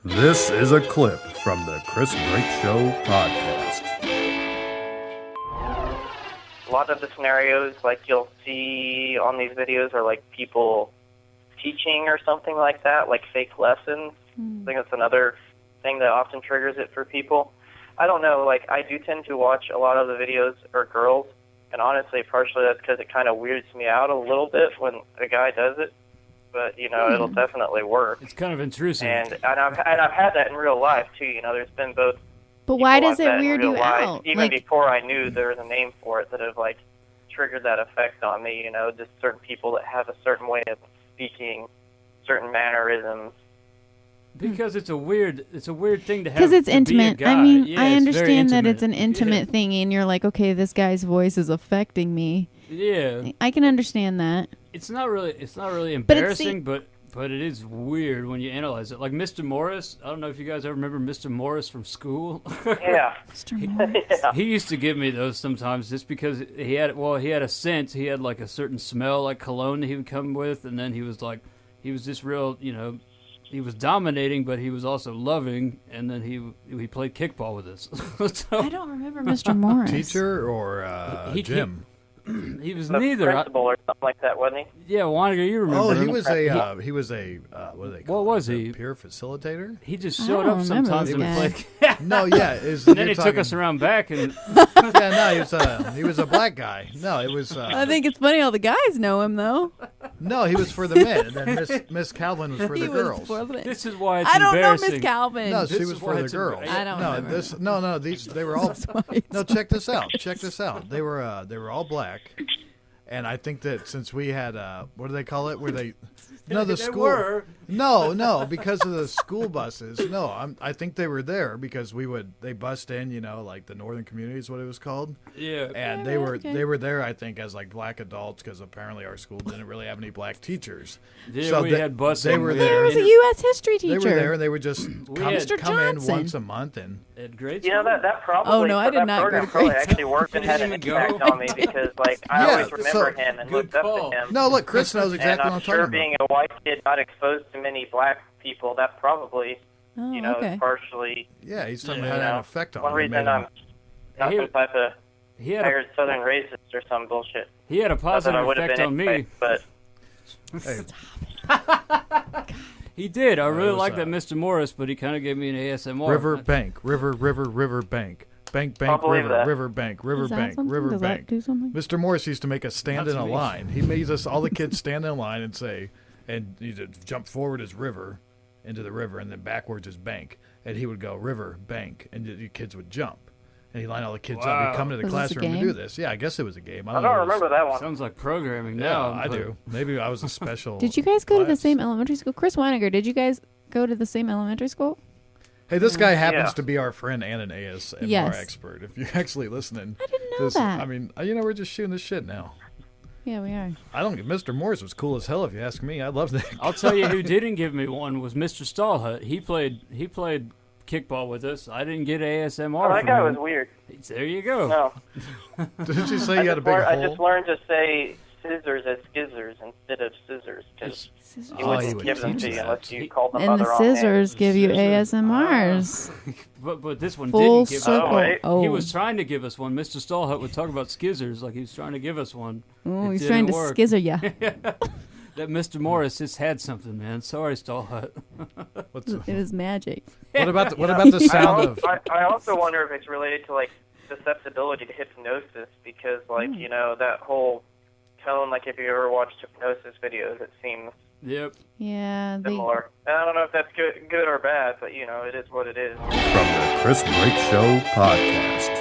This is a clip from the Chris Brake Show podcast. A lot of the scenarios like you'll see on these videos are like people teaching or something like that, like fake lessons. I think that's another thing that often triggers it for people. I don't know, like I do tend to watch a lot of the videos or girls, and honestly partially that's because it kind of weirds me out a little bit when a guy does it. But, you know, it'll definitely work. It's kind of intrusive. And I've had that in real life, too. You know, there's been both. But why does it weird you out? Even before I knew there was a name for it that have, like, triggered that effect on me, you know, just certain people that have a certain way of speaking, certain mannerisms. Because it's a weird thing to have. Because it's to intimate. Be a guy. I mean, yeah, I understand that intimate. it's an intimate thing, and you're like, okay, this guy's voice is affecting me. Yeah. I can understand that. It's not really embarrassing, but it is weird when you analyze it. Like Mr. Morris, I don't know if you guys ever remember Mr. Morris from school. Yeah. Mr. Morris. He used to give me those sometimes just because he had a scent. He had like a certain smell, like cologne that he would come with, and then he was just real, you know, he was dominating, but he was also loving, and then he played kickball with us. I don't remember Mr. Morris. Teacher or Jim? He was The neither. principal or something like that, wasn't he? Yeah, Waniger, you remember Oh, him. he was a what do they call What was it? he? Peer facilitator? He just I showed don't up remember sometimes this and guy. played. No, yeah. And then he took us around back and Yeah, no, he was a black guy. No, it was. I think it's funny how the guys know him, though. No, he was for the men, and then Miss Calvin was for the girls. this is why it's I don't know embarrassing. Miss Calvin. No, This she is was for why the it's girls. I don't no, remember. these they were all. That's why it's No, check this out. Check this out. They were all black, and I think that since we had what do they call it? Where they no the They school were. no because of the school buses. No, I think they were there because they bussed in, you know, like the Northern Community is what it was called. Yeah. And okay. they were there, I think, as like black adults because apparently our school didn't really have any black teachers. Yeah, So we they- had busing. they were We there. There had was a U.S. history They teacher. were there, and they would just come, had- Mr. come in Johnson. once a month and. At grade You know, school? that probably, Oh, no, I did that not go program to probably grade actually worked and had an Didn't even impact go. on me because, like, I Yeah, always remember him and good looked up call. to him. No, look, Chris knows exactly And what I'm I'm sure talking being about. a white kid not exposed to many black people, that probably, Oh, you know, okay. is partially, Yeah, he's talking Yeah. about you had an know, effect on one him. reason I'm not He- some type of He had tired Southern racist or some bullshit. he had a Not that I positive would have effect been on me. anyway, but Hey, He did. I really was, liked that Mr. Morris, but he kind of gave me an ASMR. river bank, river bank, bank I'll believe river, that. river bank, river Does that bank, something? river Does bank. that do something? Mr. Morris used to make us stand Not in to a me. line. He made us all the kids stand in a line and say, and you just jump forward as river into the river, and then backwards as bank, and he would go river bank, and the kids would jump. And he'd line all the kids up. Wow. He'd come to the Was this a classroom to game? do this. Yeah, I guess it was a game. I know. don't It was- remember that one. Sounds like programming Yeah, now. I but- do. Maybe I was a special. Did you guys go to the class. same elementary school? Chris Weiniger, did you guys go to the same elementary school? Hey, this guy happens Yeah. to be our friend and an ASMR Yes. expert. If you're actually listening, I didn't know that. I mean, you know, we're just shooting this shit now. Yeah, we are. I don't. Mr. Morris was cool as hell. If you ask me, I love that. I'll tell you who didn't give me one was Mr. Stallhut. He played kickball with us. I didn't get ASMR. Oh, that from guy him. was weird. There you go. No. Didn't you say you had a big I hole? just learned to say scissors as skizzers instead of scissors because Scissors. he Oh, wouldn't he would give them teach to you that. unless you called them And other the wrong names. scissors give you Scissors. ASMRs. But this one Full didn't give circle. Oh, wait. Oh, He was trying to give us one. Mr. Stallhut would talk about skizzers like he was trying to give us one. Ooh, It he's didn't trying to work. skizzer ya. That Mr. Morris just had something, man. Sorry, Stallhut. What's, It was magic. what about the sound of? I also wonder if it's related to like susceptibility to hypnosis because like you know that whole tone, like if you ever watched hypnosis videos, it seems Yep. Yeah, similar. And I don't know if that's good or bad, but you know it is what it is. From the Chris Brake Show podcast.